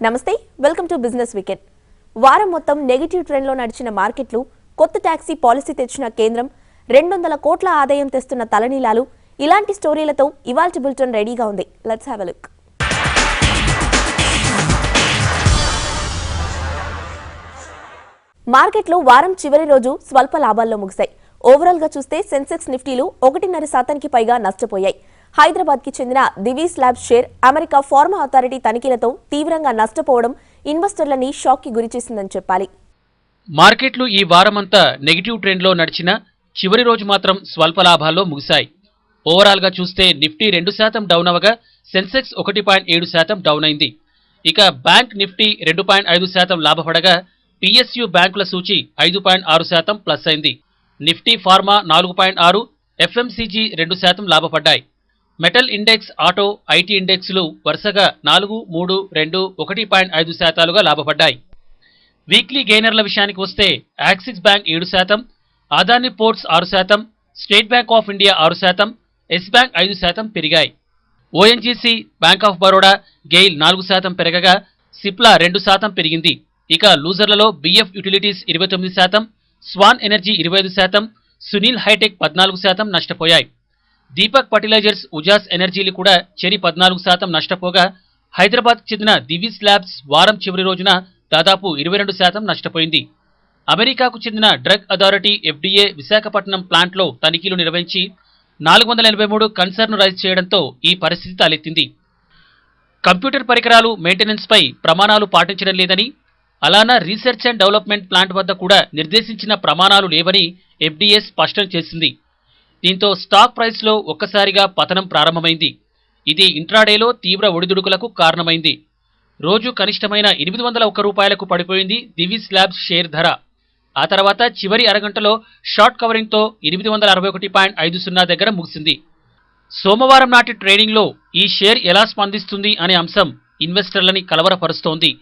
నమస్తే welcome to business weekend. వారం మొత్తం నెగటివ్ ట్రెండ్లో నడిచిన మార్కెట్లు, కొత్త టాక్సీ పాలసీ తెచ్చిన కేంద్రం, 200 కోట్ల ఆదాయం తెస్తున్న తలనీలాలు, ఇలాంటి స్టోరీలతో ఇవాల్టి బులెటిన్ రెడీగా ఉంది. Let's have a look. మార్కెట్లో వారం చివరి రోజు స్వల్ప లాభాల్లో ముగిశాయి. ఓవరాల్ గా చూస్తే సెన్సెక్స్ నిఫ్టీలు 1.5% పైగా నష్టపోయాయి. హైదరాబాద్ కి చెందిన Divi's labs share America pharma authority తనిఖీలతో తీవ్రంగా నష్టపోవడం ఇన్వెస్టర్లని షాక్ కి గురిచేసిందని చెప్పాలి. మార్కెట్లు ఈ వారమంతా నెగిటివ్ ట్రెండ్లో నడిచిన చివరి రోజు మాత్రం స్వల్ప లాభాల్లో ముగిశాయి. ఓవరాల్ గా చూస్తే నిఫ్టీ 2% డౌన్ అవగా సెన్సెక్స్ 1.7% డౌన్ అయింది. ఇక బ్యాంక్ నిఫ్టీ 2.5% లాభపడగా పిఎస్యు బ్యాంకుల సూచి 5.6% ప్లస్ అయింది. నిఫ్టీ ఫార్మా 4.6%, ఎఫ్ఎంసీజీ 2% లాభపడ్డాయి. మెటల్ ఇండెక్స్, ఆటో, ఐటీ ఇండెక్స్లు వరుసగా 4, 3, 2, 1.5% లాభపడ్డాయి. వీక్లీ గెయినర్ల విషయానికి వస్తే Axis Bank 7%, Adani ports 6%, State Bank of India 6%, Yes Bank 5% పెరిగాయి. ONGC, Bank of Baroda, GAIL 4% పెరగగా సిప్లా 2% పెరిగింది. ఇక లూజర్లలో BF utilities 29%, Swan energy 25%, Sunil hitech 14% నష్టపోయాయి. దీపక్ ఫర్టిలైజర్స్, ఉజాస్ ఎనర్జీలు కూడా చెరి 14% నష్టపోగా హైదరాబాద్కు చెందిన దివీస్ ల్యాబ్స్ వారం చివరి రోజున దాదాపు 22% నష్టపోయింది. అమెరికాకు చెందిన డ్రగ్ అథారిటీ ఎఫ్డీఏ విశాఖపట్నం ప్లాంట్లో తనిఖీలు నిర్వహించి 483 కన్సర్న్ రైజ్ చేయడంతో ఈ పరిస్థితి తలెత్తింది. కంప్యూటర్ పరికరాలు మెయింటెనెన్స్ పై ప్రమాణాలు పాటించడం లేదని, అలానా రీసెర్చ్ అండ్ డెవలప్మెంట్ ప్లాంట్ వద్ద కూడా నిర్దేశించిన ప్రమాణాలు లేవని ఎఫ్డీఏ స్పష్టం చేసింది. దీంతో స్టాక్ ప్రైస్లో ఒక్కసారిగా పతనం ప్రారంభమైంది. ఇది ఇంట్రాడేలో తీవ్ర ఒడిదుడుకులకు కారణమైంది. రోజు కనిష్టమైన 801 రూపాయలకు పడిపోయింది దివీస్ ల్యాబ్స్ షేర్ ధర. ఆ తర్వాత చివరి అరగంటలో షార్ట్ కవరింగ్తో 861.50 దగ్గర ముగిసింది. సోమవారం నాటి ట్రేడింగ్లో ఈ షేర్ ఎలా స్పందిస్తుంది అనే అంశం ఇన్వెస్టర్లని కలవరపరుస్తోంది.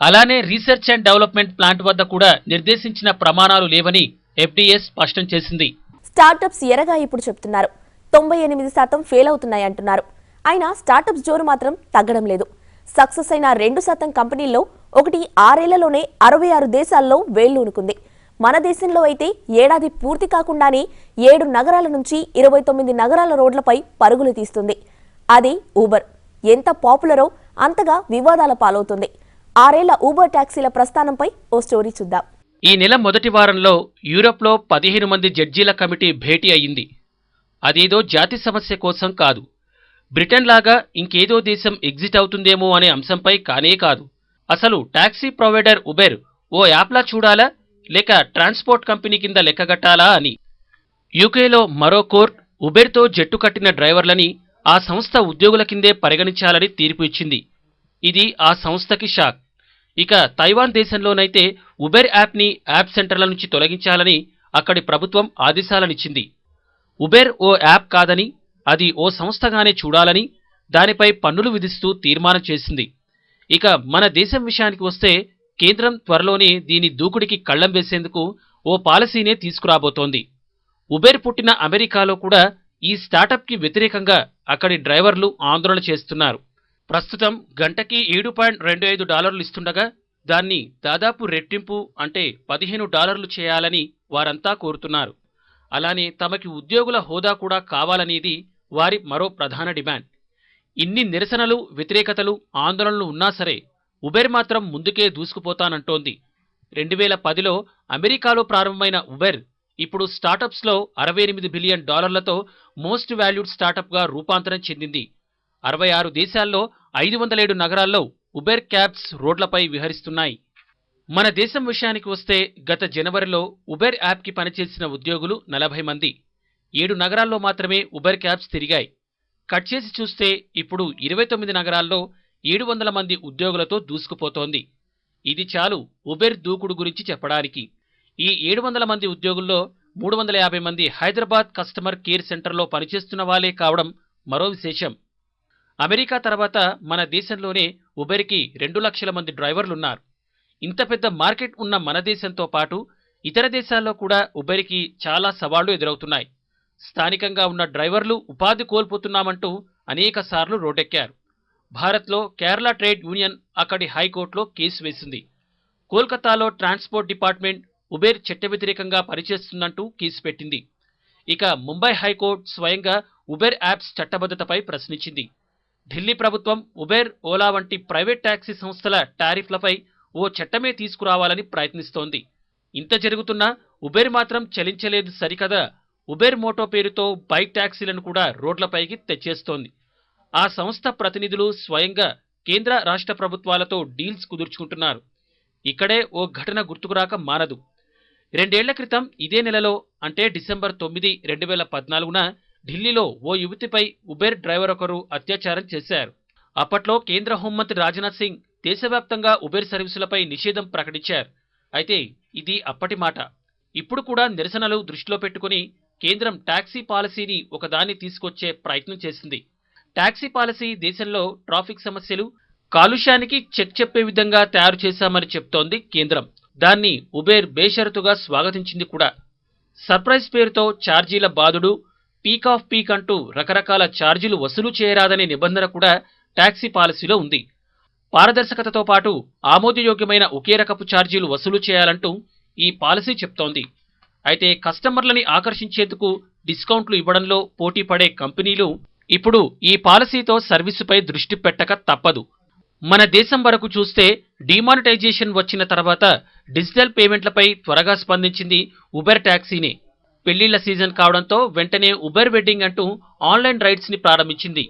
అలానే రీసెర్చ్ అండ్ డెవలప్మెంట్ ప్లాంట్ వద్ద కూడా నిర్దేశించిన ప్రమాణాలు లేవని ఎఫ్డీఏ స్పష్టం చేసింది. స్టార్టప్స్ ఎరగా ఇప్పుడు చెప్తున్నారు. 98% ఫెయిల్ అవుతున్నాయి అంటున్నారు. అయినా స్టార్టప్స్ జోరు మాత్రం తగ్గడం లేదు. సక్సెస్ అయిన 2% కంపెనీల్లో ఒకటి 6 ఏళ్లలోనే 66 దేశాల్లో వేళ్లూనుకుంది. మన దేశంలో అయితే ఏడాది పూర్తి కాకుండానే 7 నగరాల నుంచి 29 నగరాల రోడ్లపై పరుగులు తీస్తుంది. అది ఊబర్. ఎంత పాపులరో అంతగా వివాదాల పాలవుతుంది. 6 ఏళ్ల ఊబర్ టాక్సీల ప్రస్థానంపై ఓ స్టోరీ చూద్దాం. ఈ నెల మొదటి వారంలో యూరప్లో 15 మంది జడ్జీల కమిటీ భేటీ అయ్యింది. అదేదో జాతి సమస్య కోసం కాదు, బ్రిటన్ లాగా ఇంకేదో దేశం ఎగ్జిట్ అవుతుందేమో అనే అంశంపై కానే కాదు. అసలు టాక్సీ ప్రొవైడర్ ఉబెర్ ఓ యాప్లా చూడాలా లేక ట్రాన్స్పోర్ట్ కంపెనీ కింద లెక్కగట్టాలా అని. యూకేలో మరో కోర్టు ఉబెర్తో జట్టు కట్టిన డ్రైవర్లని ఆ సంస్థ ఉద్యోగుల కిందే పరిగణించాలని తీర్పు ఇచ్చింది. ఇది ఆ సంస్థకి షాక్. ఇక తైవాన్ దేశంలోనైతే ఉబెర్ యాప్ని యాప్ సెంటర్ల నుంచి తొలగించాలని అక్కడి ప్రభుత్వం ఆదేశాలనిచ్చింది. ఉబెర్ ఓ యాప్ కాదని, అది ఓ సంస్థగానే చూడాలని దానిపై పన్నులు విధిస్తూ తీర్మానం చేసింది. ఇక మన దేశం విషయానికి వస్తే కేంద్రం త్వరలోనే దీని దూకుడికి కళ్లెం వేసేందుకు ఓ పాలసీనే తీసుకురాబోతోంది. ఉబెర్ పుట్టిన అమెరికాలో కూడా ఈ స్టార్టప్కి వ్యతిరేకంగా అక్కడి డ్రైవర్లు ఆందోళన చేస్తున్నారు. ప్రస్తుతం గంటకి $7.25 ఇస్తుండగా దాన్ని దాదాపు రెట్టింపు అంటే $15 చేయాలని వారంతా కోరుతున్నారు. అలానే తమకి ఉద్యోగుల హోదా కూడా కావాలనేది వారి మరో ప్రధాన డిమాండ్. ఇన్ని నిరసనలు, వ్యతిరేకతలు, ఆందోళనలు ఉన్నా సరే ఉబెర్ మాత్రం ముందుకే దూసుకుపోతానంటోంది. 2010లో అమెరికాలో ప్రారంభమైన ఉబెర్ ఇప్పుడు స్టార్టప్స్లో $68 బిలియన్ మోస్ట్ వాల్యూడ్ స్టార్టప్గా రూపాంతరం చెందింది. 66 దేశాల్లో 507 నగరాల్లో ఉబెర్ క్యాబ్స్ రోడ్లపై విహరిస్తున్నాయి. మన దేశం విషయానికి వస్తే గత జనవరిలో ఉబెర్ యాప్కి పనిచేసిన ఉద్యోగులు 40 మంది. 7 నగరాల్లో మాత్రమే ఉబెర్ క్యాబ్స్ తిరిగాయి. కట్ చేసి చూస్తే ఇప్పుడు 29 నగరాల్లో 700 మంది ఉద్యోగులతో దూసుకుపోతోంది. ఇది చాలు ఉబెర్ దూకుడు గురించి చెప్పడానికి. ఈ 700 మంది ఉద్యోగుల్లో 350 మంది హైదరాబాద్ కస్టమర్ కేర్ సెంటర్లో పనిచేస్తున్న వాళ్లే కావడం మరో విశేషం. అమెరికా తర్వాత మన దేశంలోనే ఉబెర్కి 2 లక్షల మంది డ్రైవర్లున్నారు. ఇంత పెద్ద మార్కెట్ ఉన్న మన దేశంతో పాటు ఇతర దేశాల్లో కూడా ఉబెర్కి చాలా సవాళ్లు ఎదురవుతున్నాయి. స్థానికంగా ఉన్న డ్రైవర్లు ఉపాధి కోల్పోతున్నామంటూ అనేక సార్లు రోడ్డెక్కారు. భారత్లో కేరళ ట్రేడ్ యూనియన్ అక్కడి హైకోర్టులో కేసు వేసింది. కోల్కతాలో ట్రాన్స్పోర్ట్ డిపార్ట్మెంట్ ఉబేర్ చట్ట వ్యతిరేకంగా పనిచేస్తుందంటూ కేసు పెట్టింది. ఇక ముంబై హైకోర్టు స్వయంగా ఉబేర్ యాప్స్ చట్టబద్ధతపై ప్రశ్నించింది. ఢిల్లీ ప్రభుత్వం ఉబేర్, ఓలా వంటి ప్రైవేట్ టాక్సీ సంస్థల టారిఫ్లపై ఓ చట్టమే తీసుకురావాలని ప్రయత్నిస్తోంది. ఇంత జరుగుతున్నా ఉబేర్ మాత్రం చలించలేదు సరికదా, ఉబేర్ మోటో పేరుతో బైక్ టాక్సీలను కూడా రోడ్లపైకి తెచ్చేస్తోంది. ఆ సంస్థ ప్రతినిధులు స్వయంగా కేంద్ర రాష్ట్ర ప్రభుత్వాలతో డీల్స్ కుదుర్చుకుంటున్నారు. ఇక్కడే ఓ ఘటన గుర్తుకురాక మానదు. 2 ఏళ్ల క్రితం ఇదే నెలలో అంటే డిసెంబర్ 9, 2014న ఢిల్లీలో ఓ యువతిపై ఉబేర్ డ్రైవర్ ఒకరు అత్యాచారం చేశారు. అప్పట్లో కేంద్ర హోంమంత్రి రాజ్నాథ్ సింగ్ దేశవ్యాప్తంగా ఉబేర్ సర్వీసులపై నిషేధం ప్రకటించారు. అయితే ఇది అప్పటి మాట. ఇప్పుడు కూడా నిరసనలు దృష్టిలో పెట్టుకుని కేంద్రం టాక్సీ పాలసీని ఒకదాన్ని తీసుకొచ్చే ప్రయత్నం చేసింది. టాక్సీ పాలసీ దేశంలో ట్రాఫిక్ సమస్యలు, కాలుష్యానికి చెక్ చెప్పే విధంగా తయారు చేశామని చెప్తోంది కేంద్రం. దాన్ని ఉబేర్ బేషరతుగా స్వాగతించింది కూడా. సర్ప్రైజ్ పేరుతో ఛార్జీల బాదుడు, పీక్ ఆఫ్ పీక్ అంటూ రకరకాల ఛార్జీలు వసూలు చేయరాదనే నిబంధన కూడా టాక్సీ పాలసీలో ఉంది. పారదర్శకతతో పాటు ఆమోదయోగ్యమైన ఒకే రకపు ఛార్జీలు వసూలు చేయాలంటూ ఈ పాలసీ చెప్తోంది. అయితే కస్టమర్లని ఆకర్షించేందుకు డిస్కౌంట్లు ఇవ్వడంలో పోటీ పడే కంపెనీలు ఇప్పుడు ఈ పాలసీతో సర్వీసుపై దృష్టి పెట్టక తప్పదు. మన దేశం వరకు చూస్తే డిమానిటైజేషన్ వచ్చిన తర్వాత డిజిటల్ పేమెంట్లపై త్వరగా స్పందించింది ఉబేర్ టాక్సీనే. పెళ్లిళ్ల సీజన్ కావడంతో వెంటనే ఉబేర్ వెడ్డింగ్ అంటూ ఆన్లైన్ రైడ్స్ ని ప్రారంభించింది.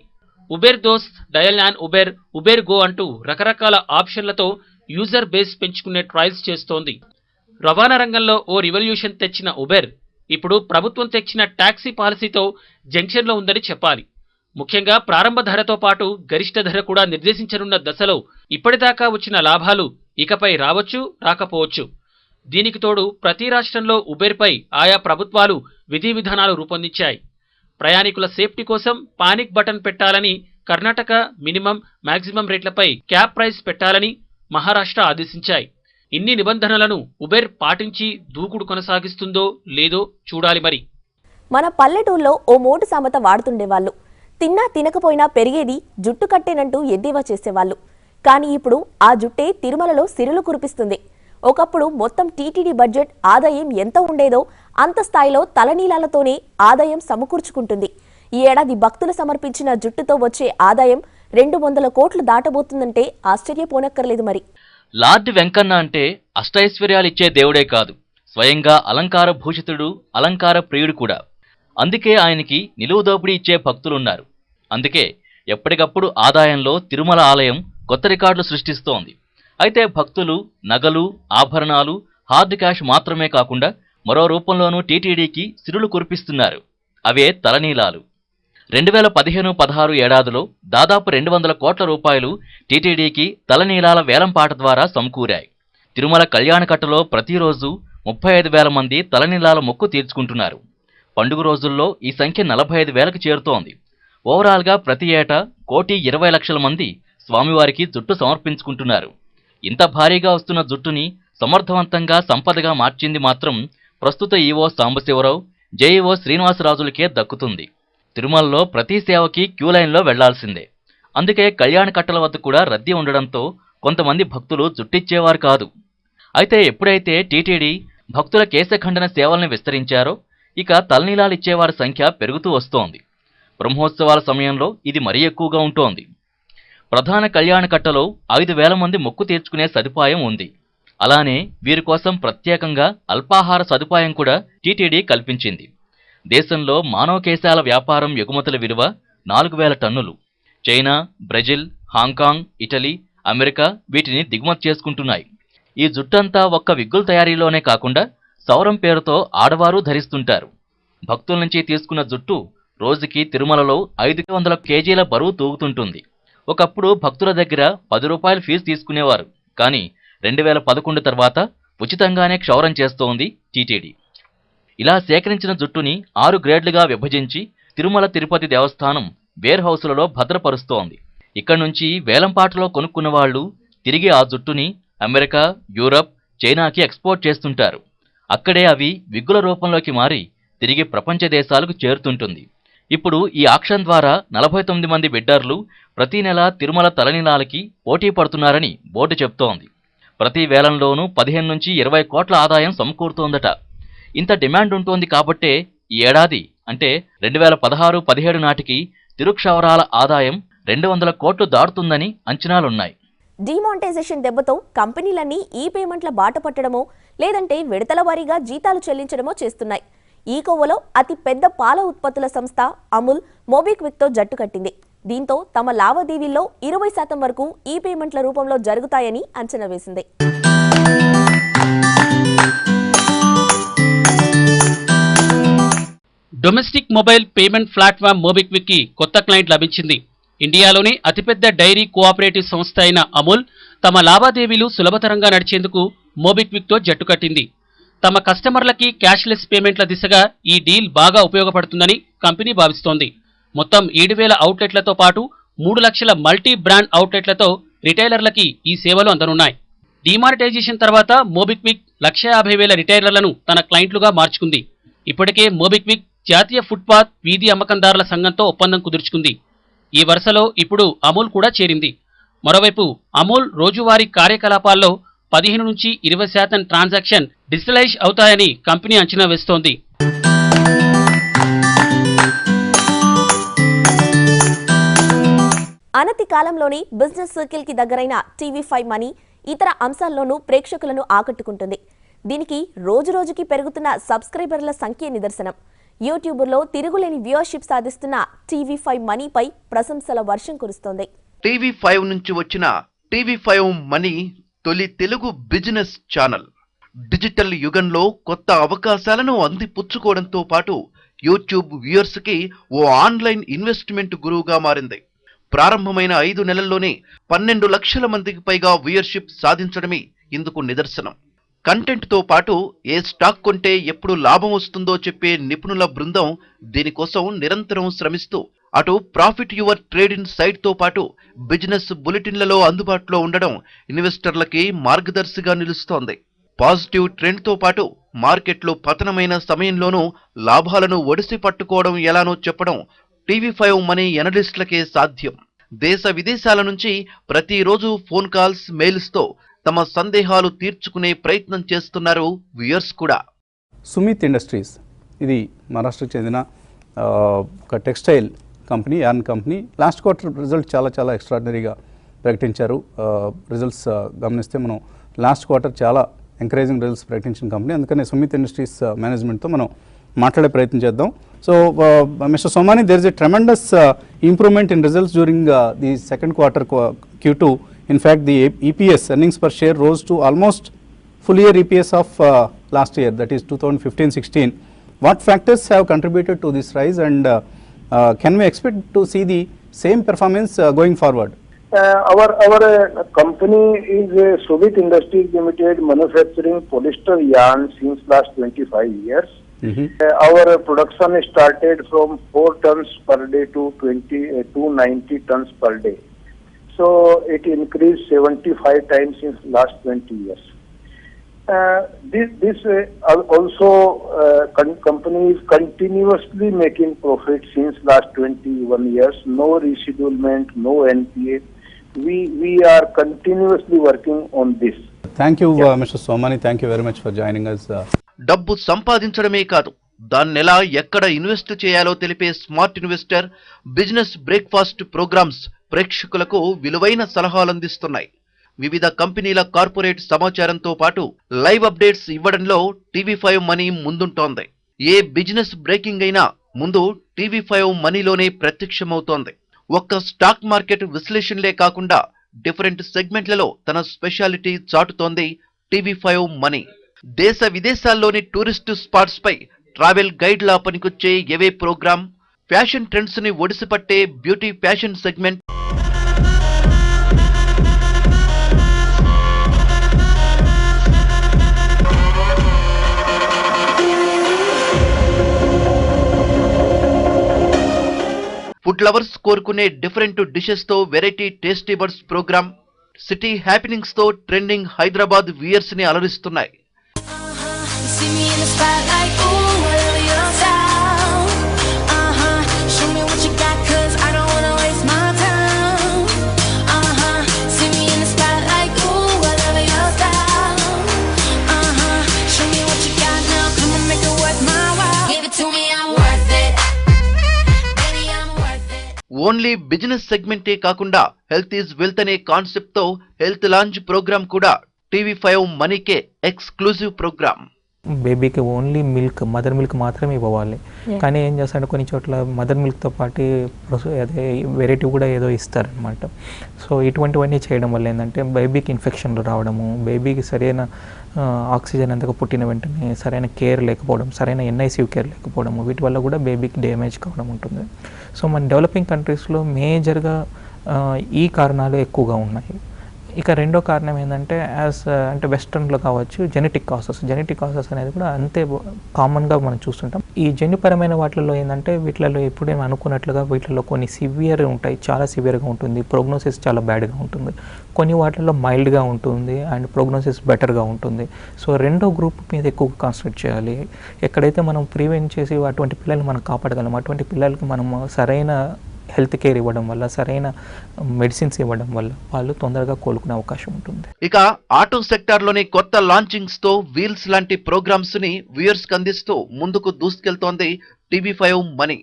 ఉబేర్ దోస్త్, dial an Uber, Uber go అంటూ రకరకాల ఆప్షన్లతో యూజర్ బేస్ పెంచుకునే ట్రయల్స్ చేస్తోంది. రవాణా రంగంలో ఓ రివల్యూషన్ తెచ్చిన ఉబేర్ ఇప్పుడు ప్రభుత్వం తెచ్చిన టాక్సీ పాలసీతో జంక్షన్లో ఉందని చెప్పాలి. ముఖ్యంగా ప్రారంభ ధరతో పాటు గరిష్ట ధర కూడా నిర్దేశించనున్న దశలో ఇప్పటిదాకా వచ్చిన లాభాలు ఇకపై రావచ్చు, రాకపోవచ్చు. దీనికి తోడు ప్రతి రాష్ట్రంలో ఉబేర్పై ఆయా ప్రభుత్వాలు విధి విధానాలు రూపొందించాయి. ప్రయాణికుల సేఫ్టీ కోసం పానిక్ బటన్ పెట్టాలని కర్ణాటక మినిమం, మాక్సిమం రేట్లపై క్యాప్ ప్రైస్ పెట్టాలని మహారాష్ట్ర ఆదేశించాయి. ఇన్ని నిబంధనలను ఉబేర్ పాటించి దూకుడు కొనసాగిస్తుందో లేదో చూడాలి మరి. మన పల్లెటూళ్ళలో ఓ మోటు సామెత వాడుతుండేవాళ్ళు. తిన్నా తినకపోయినా పెరిగేది జుట్టు కట్టేనంటూ ఎద్దేవా చేసేవాళ్ళు. కానీ ఇప్పుడు ఆ జుట్టే తిరుమలలో సిరులు కురిపిస్తుంది. ఒకప్పుడు మొత్తం టీటీడీ బడ్జెట్ ఆదాయం ఎంత ఉండేదో అంత స్థాయిలో తలనీలాలతోనే ఆదాయం సమకూర్చుకుంటుంది. ఈ ఏడాది భక్తులు సమర్పించిన జుట్టుతో వచ్చే ఆదాయం 200 కోట్లు దాటబోతుందంటే ఆశ్చర్యపోనక్కర్లేదు మరి. లార్డ్ వెంకన్న అంటే అష్టైశ్వర్యాలిచ్చే దేవుడే కాదు, స్వయంగా అలంకార భూషితుడు, అలంకార ప్రియుడు కూడా. అందుకే ఆయనకి నిలువు దోపిడీ ఇచ్చే భక్తులున్నారు. అందుకే ఎప్పటికప్పుడు ఆదాయంలో తిరుమల ఆలయం కొత్త రికార్డులు సృష్టిస్తోంది. అయితే భక్తులు నగలు, ఆభరణాలు, హార్డ్ క్యాష్ మాత్రమే కాకుండా మరో రూపంలోనూ టీటీడీకి సిరులు కురిపిస్తున్నారు. అవే తలనీలాలు. 2015-16 ఏడాదిలో దాదాపు 200 కోట్ల రూపాయలు టీటీడీకి తలనీలాల వేలంపాట ద్వారా సమకూరాయి. తిరుమల కళ్యాణకట్టలో ప్రతిరోజు 35,000 మంది తలనీలాల మొక్కు తీర్చుకుంటున్నారు. పండుగ రోజుల్లో ఈ సంఖ్య 45,000కు చేరుతోంది. ఓవరాల్గా ప్రతి ఏటా 1,20,00,000 మంది స్వామివారికి జుట్టు సమర్పించుకుంటున్నారు. ఇంత భారీగా వస్తున్న జుట్టుని సమర్థవంతంగా సంపదగా మార్చింది మాత్రం ప్రస్తుత ఈవో సాంబశివరావు, జేఈఓ శ్రీనివాసరాజులకే దక్కుతుంది. తిరుమలలో ప్రతి సేవకి క్యూలైన్లో వెళ్లాల్సిందే. అందుకే కళ్యాణకట్టల వద్ద కూడా రద్దీ ఉండడంతో కొంతమంది భక్తులు జుట్టిచ్చేవారు కాదు. అయితే ఎప్పుడైతే టీటీడీ భక్తుల కేశఖండన సేవల్ని విస్తరించారో ఇక తలనీలాలిచ్చేవారి సంఖ్య పెరుగుతూ వస్తోంది. బ్రహ్మోత్సవాల సమయంలో ఇది మరీ ఎక్కువగా ఉంటోంది. ప్రధాన కళ్యాణకట్టలో 5,000 మంది మొక్కు తీర్చుకునే సదుపాయం ఉంది. అలానే వీరి కోసం ప్రత్యేకంగా అల్పాహార సదుపాయం కూడా టీటీడీ కల్పించింది. దేశంలో మానవ కేశాల వ్యాపారం ఎగుమతుల విలువ 4,000 టన్నులు. China, Brazil, Hong Kong, Italy, America వీటిని దిగుమతి చేసుకుంటున్నాయి. ఈ జుట్టంతా ఒక్క విగ్గుల తయారీలోనే కాకుండా సౌరం పేరుతో ఆడవారు ధరిస్తుంటారు. భక్తుల నుంచి తీసుకున్న జుట్టు రోజుకి తిరుమలలో 500 కేజీల బరువు తూగుతుంటుంది. ఒకప్పుడు భక్తుల దగ్గర 10 రూపాయలు ఫీజు తీసుకునేవారు. కానీ 2011 తర్వాత ఉచితంగానే క్షౌరం చేస్తోంది టీటీడీ. ఇలా సేకరించిన జుట్టుని 6 గ్రేడ్లుగా విభజించి తిరుమల తిరుపతి దేవస్థానం వేర్ హౌసులలో భద్రపరుస్తోంది. ఇక్కడి నుంచి వేలంపాటలో కొనుక్కున్న వాళ్లు తిరిగి ఆ జుట్టుని అమెరికా, యూరప్, చైనాకి ఎక్స్పోర్ట్ చేస్తుంటారు. అక్కడే అవి విగ్గుల రూపంలోకి మారి తిరిగి ప్రపంచ దేశాలకు చేరుతుంటుంది. ఇప్పుడు ఈ ఆక్షన్ ద్వారా 49 మంది బిడ్డర్లు ప్రతి నెల తిరుమల తలనీలాలకి పోటీ పడుతున్నారని బోర్డు చెప్తోంది. ప్రతి వేలంలోనూ 15 నుంచి 20 కోట్ల ఆదాయం సమకూరుతోందట. ఇంత డిమాండ్ ఉంటోంది కాబట్టే ఈ ఏడాది అంటే 2016-17 నాటికి తిరుక్షవరాల ఆదాయం 200 కోట్లు దాటుతుందని అంచనాలున్నాయి. డిమానిటైజేషన్ దెబ్బతో కంపెనీలన్నీ ఈ పేమెంట్ల బాట పట్టడమో లేదంటే విడతల వారీగా జీతాలు చెల్లించడమో చేస్తున్నాయి. ఈ కోవలో అతి పెద్ద పాల ఉత్పత్తుల సంస్థ అమూల్ మోబిక్విక్తో జట్టు కట్టింది. దీంతో తమ లావాదేవీల్లో 20% వరకు ఈ పేమెంట్ల రూపంలో జరుగుతాయని అంచనా వేసింది. డొమెస్టిక్ మొబైల్ పేమెంట్ ప్లాట్ఫామ్ మోబిక్విక్కి కొత్త క్లయింట్ లభించింది. ఇండియాలోని అతిపెద్ద డైరీ కోఆపరేటివ్ సంస్థ అయిన అమూల్ తమ లావాదేవీలు సులభతరంగా నడిచేందుకు మోబిక్విక్తో జట్టు కట్టింది. తమ కస్టమర్లకి క్యాష్లెస్ పేమెంట్ల దిశగా ఈ డీల్ బాగా ఉపయోగపడుతుందని కంపెనీ భావిస్తోంది. మొత్తం 7,000 అవుట్లెట్లతో పాటు 3 లక్షల మల్టీ బ్రాండ్ అవుట్లెట్లతో రిటైలర్లకి ఈ సేవలు అందనున్నాయి. డిమానిటైజేషన్ తర్వాత మోబిక్విక్ 150,000 రిటైలర్లను తన క్లయింట్లుగా మార్చుకుంది. ఇప్పటికే మోబిక్విక్ జాతీయ ఫుట్పాత్ వీధి అమ్మకందారుల సంఘంతో ఒప్పందం కుదుర్చుకుంది. ఈ వరుసలో ఇప్పుడు అమూల్ కూడా చేరింది. మరోవైపు అమూల్ రోజువారీ కార్యకలాపాల్లో 15 నుంచి 20% ట్రాన్సాక్షన్ డిజిటలైజ్ అవుతాయని కంపెనీ అంచనా వేస్తోంది. అనతి కాలంలోని బిజినెస్ సర్కిల్ కి దగ్గరైన టీవీ5 మనీ ఇతర అంశాల్లోనూ ప్రేక్షకులను ఆకట్టుకుంటుంది. దీనికి రోజురోజుకి పెరుగుతున్న సబ్స్క్రైబర్ల సంఖ్య నిదర్శనం. యూట్యూబ్లో తిరుగులేని వ్యూవర్షిప్ సాధిస్తున్న టీవీ5 మనీపై ప్రశంసల వర్షం కురుస్తోంది. టీవీ5 నుంచి వచ్చిన టీవీ5 మనీ తొలి తెలుగు బిజినెస్ ఛానల్. డిజిటల్ యుగంలో కొత్త అవకాశాలను అందిపుచ్చుకోవడంతో పాటు యూట్యూబ్ వ్యూయర్స్ కి ఓ ఆన్లైన్ ఇన్వెస్ట్మెంట్ గురువుగా మారింది. ప్రారంభమైన 5 నెలల్లోనే 12 లక్షల మందికి పైగా వ్యూయర్షిప్ సాధించడమే ఇందుకు నిదర్శనం. కంటెంట్ తో పాటు ఏ స్టాక్ కొంటే ఎప్పుడు లాభం వస్తుందో చెప్పే నిపుణుల బృందం దీనికోసం నిరంతరం శ్రమిస్తూ అటు profit your trade insight తో పాటు బిజినెస్ బులెటిన్లలో అందుబాటులో ఉండడం ఇన్వెస్టర్లకి మార్గదర్శిగా నిలుస్తోంది. పాజిటివ్ ట్రెండ్ తో పాటు మార్కెట్లో పతనమైన సమయంలోనూ లాభాలను ఒడిసి పట్టుకోవడం ఎలానో చెప్పడం టీవీ5 మనీ ఎనలిస్టులకే సాధ్యం. దేశ విదేశాల నుంచి ప్రతిరోజు ఫోన్ కాల్స్, మెయిల్స్ తో తమ సందేహాలు తీర్చుకునే ప్రయత్నం చేస్తున్నారు వ్యూయర్స్ కూడా. సుమిత్ ఇండస్ట్రీస్ ఇది మహారాష్ట్రకు చెందిన ఒక textile company, yarn company. Last quarter result చాలా ఎక్స్ట్రాడినరీగా ప్రకటించారు. రిజల్ట్స్ గమనిస్తే మనం లాస్ట్ క్వార్టర్ చాలా ఎంకరేజింగ్ రిజల్ట్స్ ప్రకటించిన కంపెనీ. అందుకనే సుమిత్ ఇండస్ట్రీస్ మేనేజ్మెంట్తో మనం మాట్లాడే ప్రయత్నం చేద్దాం. So mister Somani, there is a tremendous improvement in results during the second quarter Q2. In fact, the EPS, earnings per share, rose to almost full year EPS of last year, that is 2015-16. What factors have contributed to this rise, and can we expect to see the same performance going forward? Our company is Sumit Industries Limited, manufacturing polyester yarn since last 25 years. Our production started from 4 tons per day to 290 tons per day. So it increased 75 times in last 20 years. This also company is continuously making profit since last 21 years. No reschedulement, no NPA. We are continuously working on this. Thank you, Mr. Somani. Thank you very much for joining us. డబ్బు సంపాదించడమే కాదు, దాన్నెలా ఎక్కడ invest చేయాలో తెలిపే smart investor business breakfast programmes ప్రేక్షకులకు విలువైన సలహాలందిస్తున్నాయి. వివిధ కంపెనీల కార్పొరేట్ సమాచారంతో పాటు లైవ్ అప్డేట్స్ ఇవ్వడంలో టీవీ5 మనీ ముందుంటోంది. ఏ బిజినెస్ బ్రేకింగ్ అయినా ముందు టీవీ5 మనీలోనే ప్రత్యక్షమవుతోంది. ఒక్క స్టాక్ మార్కెట్ విశ్లేషణలే కాకుండా డిఫరెంట్ సెగ్మెంట్లలో తన స్పెషాలిటీ చాటుతోంది టీవీ5 మనీ. దేశ విదేశాల్లోని టూరిస్టు స్పాట్స్ పై ట్రావెల్ గైడ్ లా పనికొచ్చే ఏవే ప్రోగ్రామ్, ఫ్యాషన్ ట్రెండ్స్ ని ఒడిసిపట్టే beauty fashion segment, food lovers కోరుకునే డిఫరెంట్ డిషెస్ తో variety tasty birds programme, city happenings తో ట్రెండింగ్ హైదరాబాద్ వ్యూయర్స్ ని అలరిస్తున్నాయి. See me in the spotlight, ooh, whatever your style. Show only business సెగ్మెంటే కాకుండా హెల్త్ ఈజ్ వెల్త్ అనే కాన్సెప్ట్ తో health launch programme కూడా టీవీ5 మనీకే ఎక్స్క్లూజివ్ ప్రోగ్రామ్. బేబీకి ఓన్లీ మిల్క్, మదర్ మిల్క్ మాత్రమే ఇవ్వాలి. కానీ ఏం చేస్తారంటే కొన్ని చోట్ల మదర్ మిల్క్తో పాటు అదే వెరైటీ కూడా ఏదో ఇస్తారనమాట. సో ఇటువంటివన్నీ చేయడం వల్ల ఏంటంటే బేబీకి ఇన్ఫెక్షన్లు రావడము, బేబీకి సరైన ఆక్సిజన్ అంతగా పుట్టిన వెంటనే సరైన కేర్ లేకపోవడం, సరైన NICU కేర్ లేకపోవడము, వీటి వల్ల కూడా బేబీకి డ్యామేజ్ కావడం ఉంటుంది. సో మన డెవలపింగ్ కంట్రీస్లో మేజర్గా ఈ కారణాలు ఎక్కువగా ఉన్నాయి. ఇక రెండో కారణం ఏంటంటే అంటే వెస్ట్రన్లో కావచ్చు జెనెటిక్ కాసెస్ అనేది కూడా అంతే కామన్గా మనం చూస్తుంటాం. ఈ జన్యుపరమైన వాటిల్లో ఏంటంటే వీటిలలో ఎప్పుడేమో అనుకున్నట్లుగా వీటిలో కొన్ని సివియర్ ఉంటాయి, చాలా సివియర్గా ఉంటుంది, ప్రోగ్నోసిస్ చాలా బ్యాడ్గా ఉంటుంది. కొన్ని వాటిల్లో మైల్డ్గా ఉంటుంది అండ్ ప్రోగ్నోసిస్ బెటర్గా ఉంటుంది. సో రెండో గ్రూప్ మీద ఎక్కువ కాన్సన్ట్రేట్ చేయాలి. ఎక్కడైతే మనం ప్రివెంట్ చేసి అటువంటి పిల్లల్ని మనం కాపాడగలం, అటువంటి పిల్లలకి మనం సరైన హెల్త్ కేర్ ఇవ్వడం వల్ల, సరైన మెడిసిన్స్ ఇవ్వడం వల్ల వాళ్ళు తొందరగా కోలుకునే అవకాశం ఉంటుంది. ఇక ఆటో సెక్టార్ లోని కొత్త లాంచింగ్స్ తో వీల్స్ లాంటి ప్రోగ్రామ్స్ ని వ్యూయర్స్ కి అందిస్తూ ముందుకు దూసుకెళ్తోంది టీవీ5 మనీ.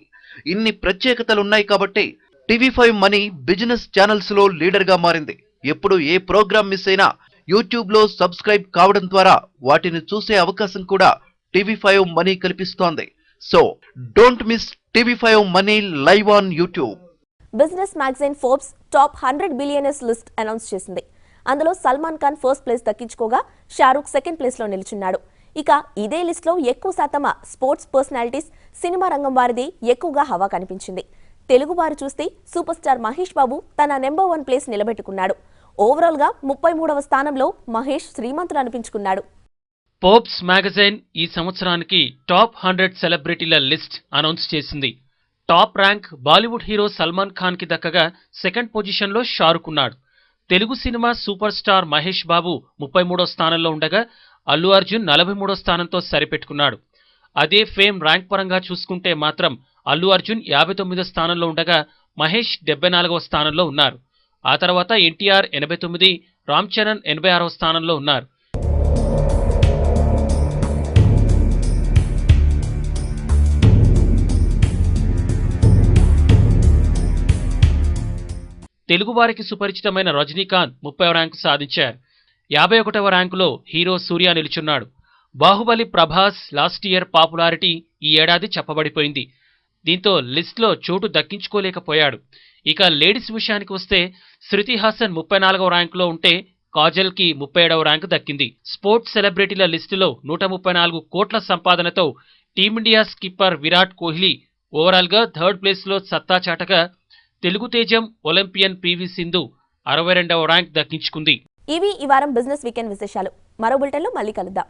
ఇన్ని ప్రత్యేకతలున్నాయి కాబట్టి టీవీ5 మనీ బిజినెస్ ఛానల్స్ లో లీడర్ గా మారింది. ఎప్పుడు ఏ ప్రోగ్రామ్ మిస్ అయినా యూట్యూబ్ లో సబ్స్క్రైబ్ కావడం ద్వారా వాటిని చూసే అవకాశం కూడా టీవీ5 మనీ కల్పిస్తోంది. So don't miss TV five money live on YouTube. Business magazine Forbes top 100 billionaires list announce చేసింది. అందులో సల్మాన్ ఖాన్ ఫస్ట్ ప్లేస్ దక్కించుకోగా షారూక్ సెకండ్ ప్లేస్ లో నిలిచున్నాడు. ఇక ఇదే లిస్ట్ లో ఎక్కువ శాతం స్పోర్ట్స్ పర్సనాలిటీస్, సినిమా రంగం వారిది ఎక్కువగా హవా కనిపించింది. తెలుగు వారు చూస్తే సూపర్ స్టార్ మహేష్ బాబు తన నెంబర్ 1 ప్లేస్ నిలబెట్టుకున్నాడు. ఓవరాల్ గా 33వ స్థానంలో మహేష్ శ్రీమంతుడు అనిపించుకున్నాడు. ఫోర్బ్స్ మ్యాగజైన్ ఈ సంవత్సరానికి టాప్ 100 సెలబ్రిటీల లిస్ట్ అనౌన్స్ చేసింది. Top rank Bollywood hero Salman Khan కి దక్కగా సెకండ్ పొజిషన్లో షారుఖ్ ఉన్నాడు. Telugu cinema super star Mahesh Babu 33వ స్థానంలో ఉండగా అల్లు అర్జున్ 43వ స్థానంతో సరిపెట్టుకున్నాడు. అదే ఫేమ్ ర్యాంక్ పరంగా చూసుకుంటే మాత్రం అల్లు అర్జున్ 59వ స్థానంలో ఉండగా మహేష్ 74వ స్థానంలో ఉన్నారు. ఆ తర్వాత NTR 89, రామ్ చరణ్ 86వ స్థానంలో ఉన్నారు. తెలుగువారికి సుపరిచితమైన రజనీకాంత్ 30వ ర్యాంకు సాధించారు. 51వ ర్యాంకులో హీరో సూర్య నిలుచున్నాడు. Baahubali Prabhas last year popularity ఈ ఏడాది చెప్పబడిపోయింది. దీంతో లిస్ట్లో చోటు దక్కించుకోలేకపోయాడు. ఇక లేడీస్ విషయానికి వస్తే శృతి హాసన్ 34వ ర్యాంకులో ఉంటే కాజల్కి 37వ ర్యాంకు దక్కింది. స్పోర్ట్స్ సెలబ్రిటీల లిస్టులో 134 కోట్ల సంపాదనతో టీమిండియా స్కిప్పర్ విరాట్ కోహ్లీ ఓవరాల్గా థర్డ్ ప్లేస్లో సత్తా చాటగా తెలుగు తేజం ఒలింపియన్ PV సింధు 62వ ర్యాంక్ దక్కించుకుంది. ఇవి ఈ వారం బిజినెస్ వీకెండ్ విశేషాలు. మరో బులెటిన్లో మళ్ళీ కలుద్దాం.